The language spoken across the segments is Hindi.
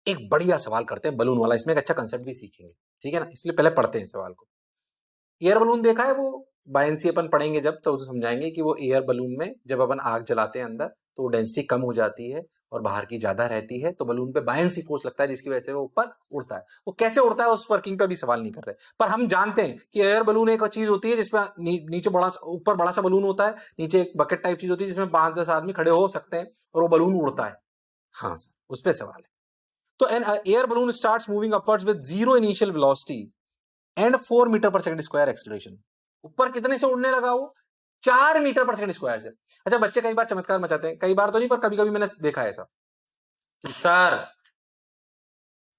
एक बढ़िया सवाल करते हैं बलून वाला, इसमें एक अच्छा कंसेप्ट भी सीखेंगे, ठीक है ना, इसलिए पहले पढ़ते हैं सवाल को। एयर बलून देखा है, वो बायंसी अपन पढ़ेंगे जब, तो समझाएंगे कि वो एयर बलून में जब अपन आग जलाते हैं अंदर तो वो डेंसिटी कम हो जाती है और बाहर की ज्यादा रहती है, तो बलून पे बायंसी फोर्स लगता है जिसकी वजह से वो ऊपर उड़ता है। वो कैसे उड़ता है उस वर्किंग पे भी सवाल नहीं कर रहे, पर हम जानते हैं कि एयर बलून एक चीज होती है जिसमें नीचे बड़ा, ऊपर बड़ा सा बलून होता है, नीचे एक बकेट टाइप चीज होती है जिसमें 5-10 आदमी खड़े हो सकते हैं और वो बलून उड़ता है। हाँ सर, उस पर सवाल है। तो an air balloon starts moving upwards with 0 initial velocity and 4 metre per second square acceleration. ऊपर कितने से उड़ने लगा वो? 4 मीटर पर सेकंड स्क्वायर से। अच्छा, बच्चे कई बार चमत्कार मचाते हैं, कई बार तो नहीं पर कभी कभी मैंने देखा है ऐसा कि सर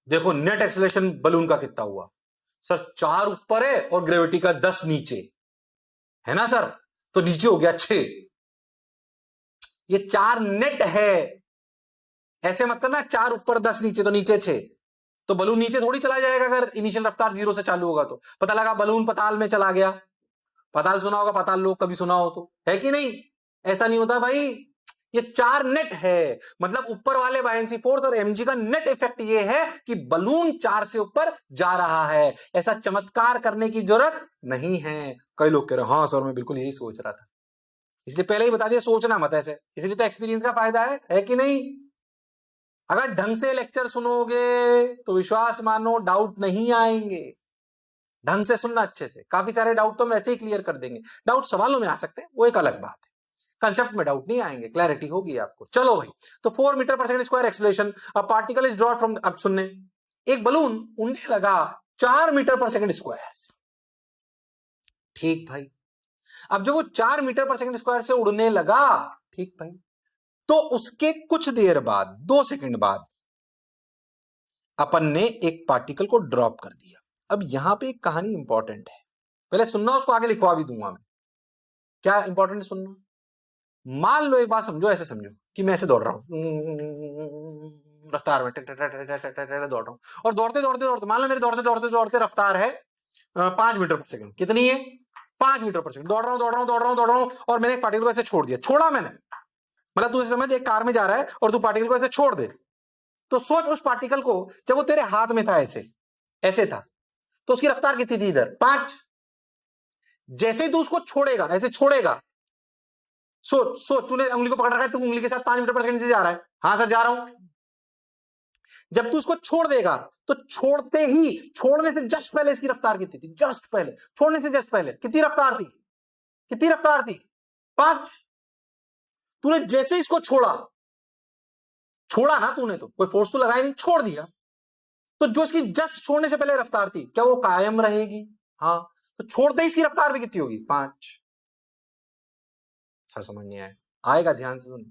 देखो नेट एक्सेलरेशन बलून का कितना हुआ। सर 4 ऊपर है और ग्रेविटी का 10 नीचे है ना सर, तो नीचे हो गया 6। ये 4 नेट है, ऐसे मत करना 4 ऊपर 10 नीचे तो नीचे 6, तो बलून नीचे थोड़ी चला जाएगा अगर इनिशियल रफ्तार 0 से चालू होगा तो। पता लगा बलून पताल में चला गया। पताल सुना होगा, पताल लोग कभी सुना हो तो, है कि नहीं? ऐसा नहीं होता भाई, ये 4 नेट है, मतलब ऊपर वाले बायंसी फोर्स और mg का नेट इफेक्ट ये है कि बलून 4 से ऊपर जा रहा है। ऐसा चमत्कार करने की जरूरत नहीं है। कई लोग कह रहे हैं हाँ सर मैं बिल्कुल यही सोच रहा था, इसलिए पहले ही बता दिया सोचना मत ऐसे, इसलिए तो एक्सपीरियंस का फायदा है कि नहीं? अगर ढंग से लेक्चर सुनोगे तो विश्वास मानो डाउट नहीं आएंगे। ढंग से सुनना अच्छे से, काफी सारे डाउट तो हम ऐसे ही क्लियर कर देंगे। डाउट सवालों में आ सकते हैं, वो एक अलग बात है, कंसेप्ट में डाउट नहीं आएंगे, क्लैरिटी होगी आपको। चलो भाई, तो 4 metre per second square acceleration, a particle is dropped from, अब सुनने, एक बलून उड़ने लगा 4 मीटर पर सेकंड स्क्वायर से। ठीक भाई, अब जब वो 4 मीटर पर सेकंड स्क्वायर से उड़ने लगा, ठीक भाई, तो उसके कुछ देर बाद, 2 सेकंड बाद, अपन ने एक पार्टिकल को ड्रॉप कर दिया। अब यहां पे एक कहानी इंपॉर्टेंट है, पहले सुनना, उसको आगे लिखवा भी दूंगा मैं। क्या इंपॉर्टेंट है सुनना? मान लो एक बात समझो, ऐसे समझो कि मैं ऐसे दौड़ रहा हूं रफ्तार में, दौड़ रहा हूं, और दौड़ते दौड़ते दौड़ते, मान लो मेरे दौड़ते दौड़ते दौड़ते रफ्तार है 5 मीटर पर सेकंड। कितनी है? 5 मीटर पर सेकंड। दौड़ रहा हूं दौड़ रहा हूं दौड़ रहा हूं दौड़ रहा हूं, और मैंने एक पार्टिकल को ऐसे छोड़ दिया। छोड़ा मैंने, मतलब तू समझ, एक कार में जा रहा है और तू पार्टिकल को ऐसे छोड़ दे, तो सोच उस पार्टिकल को जब वो तेरे हाथ में था, ऐसे ऐसे था, तो उसकी रफ्तार कितनी थी? इधर 5। जैसे ही तू उसको छोड़ेगा, ऐसे छोड़ेगा, सोच सोच, तूने उंगली को पकड़ रखा है, तू उंगली के साथ 5 मीटर पर सेकंड से जा रहा है। हाँ सर जा रहा हूं। जब तू उसको छोड़ देगा तो छोड़ते ही, छोड़ने से जस्ट पहले इसकी रफ्तार कितनी थी? जस्ट पहले, छोड़ने से जस्ट पहले कितनी रफ्तार थी? कितनी रफ्तार थी? 5। तूने जैसे इसको छोड़ा, छोड़ा ना तूने, तो कोई फोर्स तो लगाया नहीं, छोड़ दिया, तो जो इसकी जस्ट छोड़ने से पहले रफ्तार थी, क्या वो कायम रहेगी? हाँ, तो छोड़ते ही इसकी रफ्तार भी कितनी होगी? 5। अच्छा समझ नहीं आया? आएगा, ध्यान से सुन।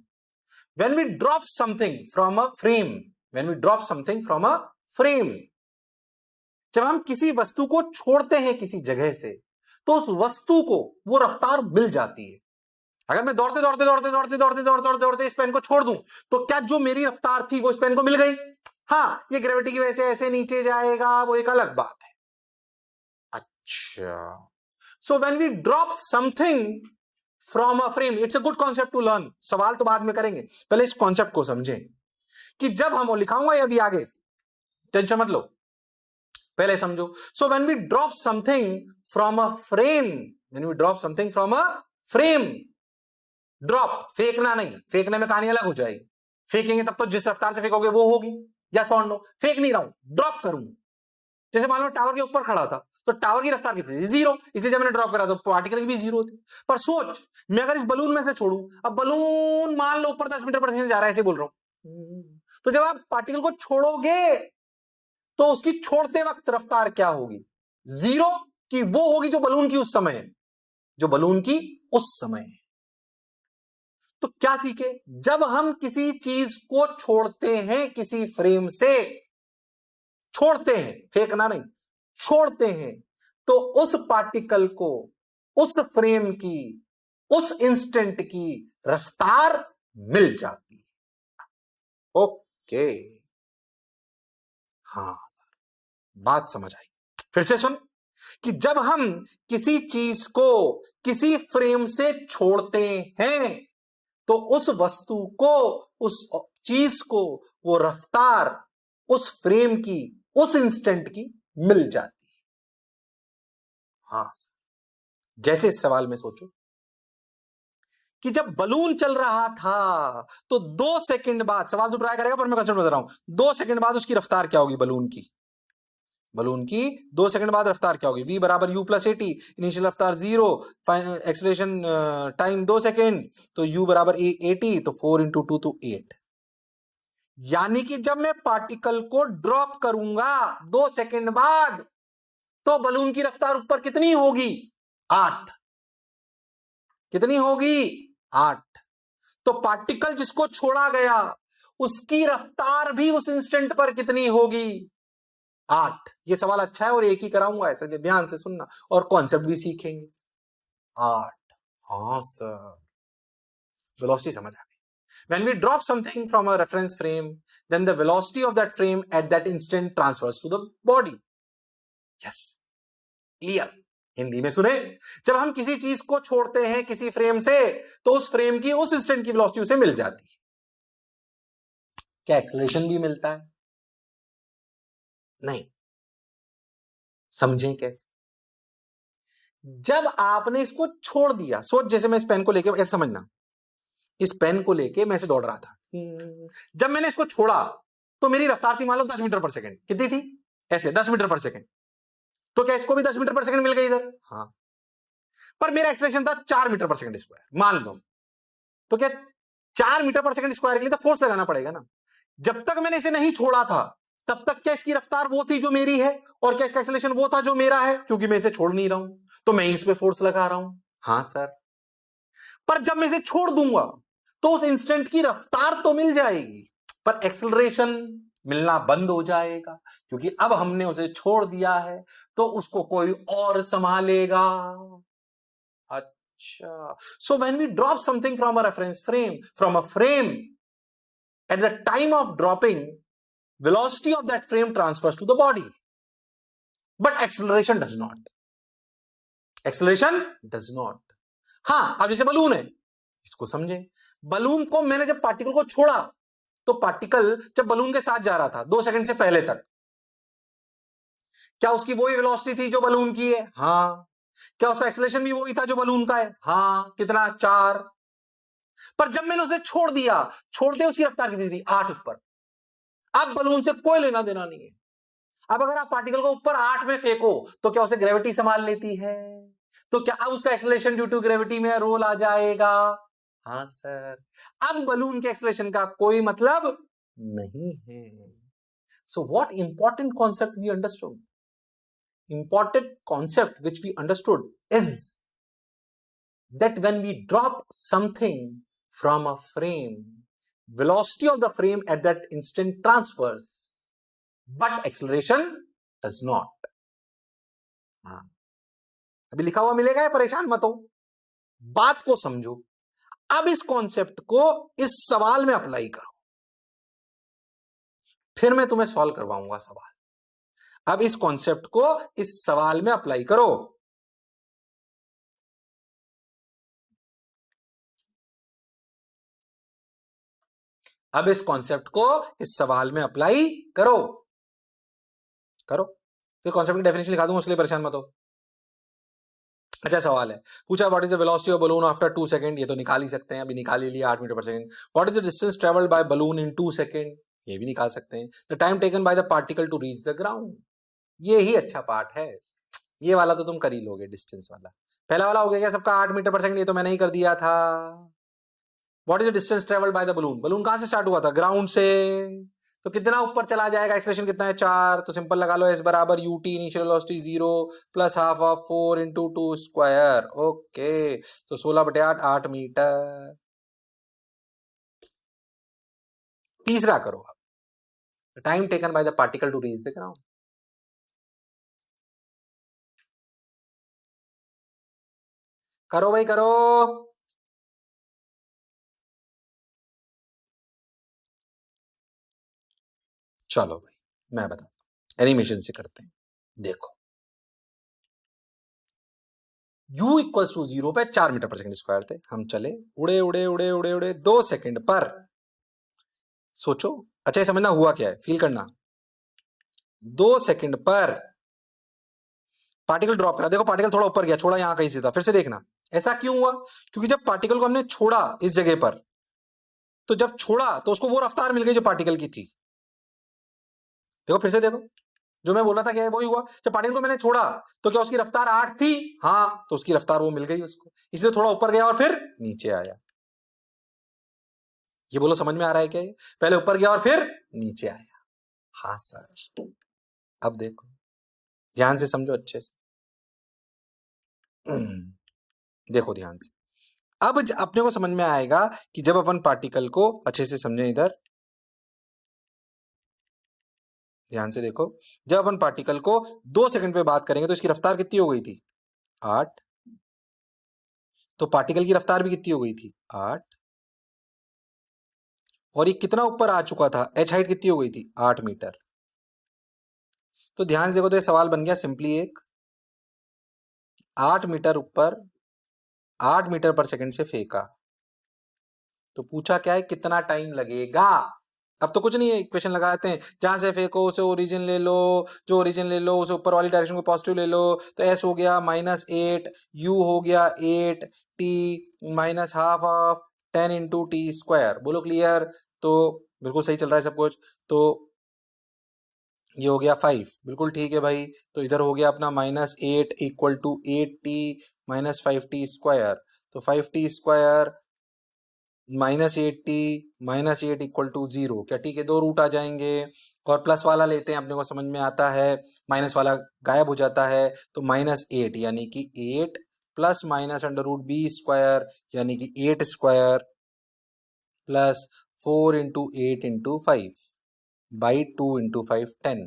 When we drop something from a frame, when we drop something from a frame, जब हम किसी वस्तु को छोड़ते हैं किसी जगह से, तो उस वस्तु को वो रफ्तार मिल जाती है। अगर मैं दौड़ते दौड़ते दौड़ते दौड़ते दौड़ते दौड़ते दौड़ते इस पेन को छोड़ दूं, तो क्या जो मेरी रफ्तार थी वो इस पेन को मिल गई? हाँ, ये ग्रेविटी की वजह से ऐसे नीचे जाएगा, वो एक अलग बात है। अच्छा, so when we drop something from a frame, it's a good concept to learn. सवाल तो बाद में करेंगे, पहले इस कॉन्सेप्ट को समझें कि जब हम, लिखाऊंगा ये अभी आगे, टेंशन मत लो, पहले समझो। So when we drop something from a frame, when we drop something from a frame, drop फेंकना नहीं, फेंकने में कहानी अलग हो जाएगी। फेंकेंगे तब तो जिस रफ्तार से फेंकोगे वो होगी, या सॉन्ड लो, फेंक नहीं रहा हूं, ड्रॉप करूंगा। जैसे मान लो टावर के ऊपर खड़ा था, तो टावर की रफ्तार कितनी थी? 0, इसलिए जब मैंने ड्रॉप करा तो पार्टिकल की भी 0 थी। पर सोच, मैं अगर इस बलून में से छोड़ू, अब बलून मान लो ऊपर 10 मीटर पर सेकंड जा रहा है, ऐसे बोल रहा हूं, तो जब आप पार्टिकल को छोड़ोगे तो उसकी छोड़ते वक्त रफ्तार क्या होगी? 0 की वो होगी जो बलून की उस समय है, जो बलून की उस समय है। तो क्या सीखे? जब हम किसी चीज को छोड़ते हैं किसी फ्रेम से, छोड़ते हैं, फेंकना नहीं, छोड़ते हैं, तो उस पार्टिकल को उस फ्रेम की उस इंस्टेंट की रफ्तार मिल जाती है। ओके, हाँ सर, बात समझ आई। फिर से सुन कि जब हम किसी चीज को किसी फ्रेम से छोड़ते हैं, तो उस वस्तु को, उस चीज को वो रफ्तार उस फ्रेम की उस इंस्टेंट की मिल जाती है। हाँ सर, जैसे इस सवाल में सोचो कि जब बलून चल रहा था तो 2 सेकंड बाद, सवाल तो ट्राई करेगा पर मैं कंसेप्ट बता रहा हूं, 2 सेकंड बाद उसकी रफ्तार क्या होगी बलून की? बलून की 2 सेकंड बाद रफ्तार क्या होगी? v बराबर u प्लस एटी, इनिशियल रफ्तार 0, एक्सेलरेशन टाइम 2 सेकंड, तो u बराबर 80, तो 4 इंटू 2 तो 8। यानी कि जब मैं पार्टिकल को ड्रॉप करूंगा 2 सेकंड बाद, तो बलून की रफ्तार ऊपर कितनी होगी? 8। कितनी होगी? 8। तो पार्टिकल जिसको छोड़ा गया उसकी रफ्तार भी उस इंस्टेंट पर कितनी होगी? 8। ये सवाल अच्छा है और एक ही कराऊंगा, ऐसे ध्यान से सुनना और कॉन्सेप्ट भी सीखेंगे। 8। हाँ सर, वेलोसिटी समझ आ गई। When we drop something from a reference frame, then the velocity of that frame at that instant transfers to the body. Yes, clear. Hindi में सुने, जब हम किसी चीज को छोड़ते हैं किसी फ्रेम से, तो उस फ्रेम की उस इंस्टेंट की वेलोसिटी उसे मिल जाती है। क्या एक्सेलरेशन भी मिलता है? नहीं। समझें कैसे? जब आपने इसको छोड़ दिया, सोच जैसे मैं इस पेन को लेके, ऐसे समझना, इस पेन को लेके मैं इसे दौड़ रहा था, जब मैंने इसको छोड़ा तो मेरी रफ्तार थी मान लो 10 मीटर पर सेकंड। कितनी थी? ऐसे 10 मीटर पर सेकंड। तो क्या इसको भी 10 मीटर पर सेकंड मिल गई इधर? हाँ। पर मेरा एक्सेलरेशन था 4 मीटर पर सेकंड स्क्वायर मान लो, तो क्या 4 मीटर पर सेकंड स्क्वायर के लिए तो फोर्स लगाना पड़ेगा ना। जब तक मैंने इसे नहीं छोड़ा था तब तक क्या इसकी रफ्तार वो थी जो मेरी है, और क्या इसका एक्सेलरेशन वो था जो मेरा है? क्योंकि मैं इसे छोड़ नहीं रहा हूं तो मैं इस पे फोर्स लगा रहा हूं। हाँ सर। पर जब मैं इसे छोड़ दूंगा तो उस इंस्टेंट की रफ्तार तो मिल जाएगी, पर एक्सेलरेशन मिलना बंद हो जाएगा, क्योंकि अब हमने उसे छोड़ दिया है तो उसको कोई और संभालेगा। अच्छा, so when we drop something from a reference frame, from a frame, at the time of dropping, velocity of that frame transfers to the body, but acceleration does not. Acceleration does not. हाँ, अब जैसे बलून है, इसको समझें। बलून को मैंने जब पार्टिकल को छोड़ा, तो पार्टिकल जब बलून के साथ जा रहा था 2 सेकंड से पहले तक, क्या उसकी वही वेलोसिटी थी जो बलून की है? हाँ। क्या उसका एक्सेलरेशन भी वही था जो बलून का है? हाँ। कितना? 4। पर जब मैंने उसे छोड़ दिया, छोड़ते उसकी रफ्तार कितनी थी? 8 ऊपर। अब बलून से कोई लेना देना नहीं है। अब अगर आप पार्टिकल को ऊपर 8 में फेंको तो क्या उसे ग्रेविटी संभाल लेती है? तो क्या अब उसका एक्सेलरेशन ड्यू टू ग्रेविटी में रोल आ जाएगा? हाँ सर। अब बलून के एक्सेलरेशन का कोई मतलब नहीं है। So what important concept we understood? Important concept which we understood is that when we drop something from a frame, velocity of the frame at that instant transfers, but acceleration does not. हाँ, अभी लिखा हुआ मिलेगा या परेशान मत हो, बात को समझो। अब इस कॉन्सेप्ट को इस सवाल में अप्लाई करो, फिर मैं तुम्हें सॉल्व करवाऊंगा सवाल। अब इस कॉन्सेप्ट को इस सवाल में अप्लाई करो। अब इस कॉन्सेप्ट को इस सवाल में अप्लाई करो। फिर कॉन्सेप्ट की डेफिनेशन लिखा दूंगा, उसके लिए परेशान मत हो। अच्छा सवाल है, पूछा what is the velocity of balloon after 2 second. ये तो निकाल ही सकते हैं, अभी निकाल ही लिया 8 metre per second. What is the distance travelled by balloon in 2 second. ये भी निकाल सकते हैं। The time taken by the particle to reach the ground. ये ही अच्छा पार्ट है, ये वाला तो तुम कर ही लोगे, डिस्टेंस वाला। पहला वाला हो गया क्या सबका 8 मीटर पर सेकंड, ये तो मैंने ही कर दिया था। What is the distance travelled by the balloon. Balloon कहां से स्टार्ट हुआ था? ग्राउंड से। तो कितना ऊपर चला जाएगा? एक्सेलरेशन कितना है? 4। तो सिंपल लगा लो, एस बराबर ut initial velocity 0 plus half of 4 into 2 square. Okay, तो 16/8 8 मीटर। तीसरा करो अब, time taken by the particle to reach the ground. करो भाई करो। चलो भाई मैं बताता हूं, एनिमेशन से करते हैं। देखो, u इक्वल्स टू 0 पे 4 मीटर पर सेकंड स्क्वायर थे। हम चले उड़े उड़े उड़े उड़े उड़े 2 सेकंड पर। सोचो, अच्छा ये समझना हुआ क्या है, फील करना। 2 सेकंड पर पार्टिकल ड्रॉप करा। देखो पार्टिकल थोड़ा ऊपर गया, छोड़ा यहां कहीं से था, फिर से देखना ऐसा क्यों हुआ, क्योंकि जब पार्टिकल को हमने छोड़ा इस जगह पर, तो जब छोड़ा तो उसको वो रफ्तार मिल गई जो पार्टिकल की थी। देखो फिर से देखो, जो मैं बोला था क्या है वही हुआ। जब पार्टिकल को मैंने छोड़ा तो क्या उसकी रफ्तार 8 थी? हाँ, तो उसकी रफ्तार वो मिल गई उसको, इसलिए थोड़ा ऊपर गया और फिर नीचे आया। ये बोलो समझ में आ रहा है क्या? पहले ऊपर गया और फिर नीचे आया। हाँ सर। अब देखो ध्यान से समझो अच्छे से। देखो ध्यान से, अब अपने को समझ में आएगा कि जब अपन पार्टिकल को अच्छे से समझें, इधर ध्यान से देखो, जब अपन पार्टिकल को 2 सेकंड पे बात करेंगे तो इसकी रफ्तार कितनी हो गई थी? 8। तो पार्टिकल की रफ्तार भी कितनी हो गई थी? 8। और ये कितना ऊपर आ चुका था? एच हाइट कितनी हो गई थी? 8 मीटर। तो ध्यान से देखो, तो ये सवाल बन गया सिंपली एक, 8 मीटर ऊपर 8 मीटर पर सेकंड से फेंका, तो पूछा क्या है कितना टाइम लगेगा। अब तो कुछ नहीं है, इक्वेशन लगाते हैं, जहां से फेंको उसे ओरिजिन ले लो, जो ओरिजिन ले लो उसे ऊपर वाली डायरेक्शन को पॉजिटिव ले लो, तो एस हो गया -8, यू हो गया 8, T minus half of 10 into T square. बोलो क्लियर? तो बिल्कुल सही चल रहा है सब कुछ। तो ये हो गया 5, बिल्कुल ठीक है भाई। तो इधर हो गया अपना -8 equal to 8t minus 5t square. तो 5t square -8t -8 equal to 0। क्या ठीक है? 2 रूट आ जाएंगे और प्लस वाला लेते हैं, अपने को समझ में आता है, माइनस वाला गायब हो जाता है। तो -8 यानी कि 8 प्लस माइनस √b स्क्वायर यानी कि 8 square plus 4 into 8 into 5 by 2 into 5 10।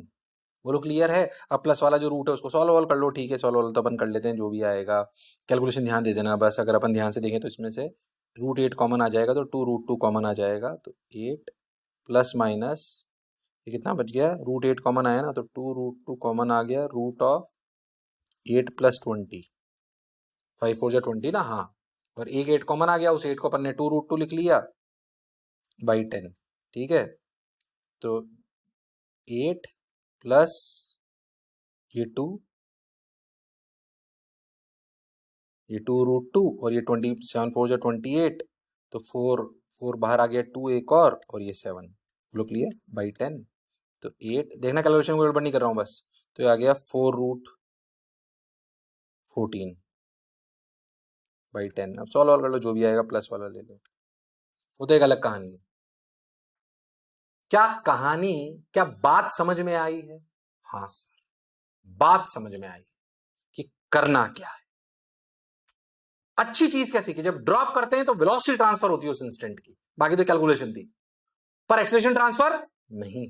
बोलो क्लियर है? अब प्लस वाला जो रूट है उसको सॉल्व कर लो। ठीक है, सॉल्व तो अपन कर लेते हैं, जो भी आएगा। कैलकुलेशन ध्यान दे देना बस। अगर अपन ध्यान से देखें तो इसमें से √8 कॉमन आ जाएगा, तो 2 √2 कॉमन आ जाएगा, तो 8 प्लस माइनस ये कितना बच गया? √8 कॉमन आया ना, तो 2 √2 कॉमन आ गया, रूट ऑफ 8 प्लस 20, 5 4 जा 20 ना। हाँ, और एक 8 कॉमन आ गया, उस 8 को अपन ने 2 √2 लिख लिया बाई 10। ठीक है, तो 8 प्लस ये 2, ये 2 √2 और ये 27 4 जा 28, तो 4 बाहर आ गया, 2 एक और ये 7। बोलो क्लियर? बाई 10। तो 8 देखना, कैलकुलेशन को गड़बड़ नहीं कर रहा हूँ बस। तो ये आ गया 4 √14 बाई 10। अब सॉल्व कर लो, जो भी आएगा प्लस वाला ले लो। वो तो एक अलग कहानी है। क्या कहानी, क्या बात समझ में आई है? हाँ सर, बात समझ में आई कि करना क्या है। अच्छी चीज क्या सीखी, जब ड्रॉप करते हैं तो वेलोसिटी ट्रांसफर होती है उस इंस्टेंट की, बाकी तो कैलकुलेशन थी, पर एक्सेलरेशन ट्रांसफर नहीं।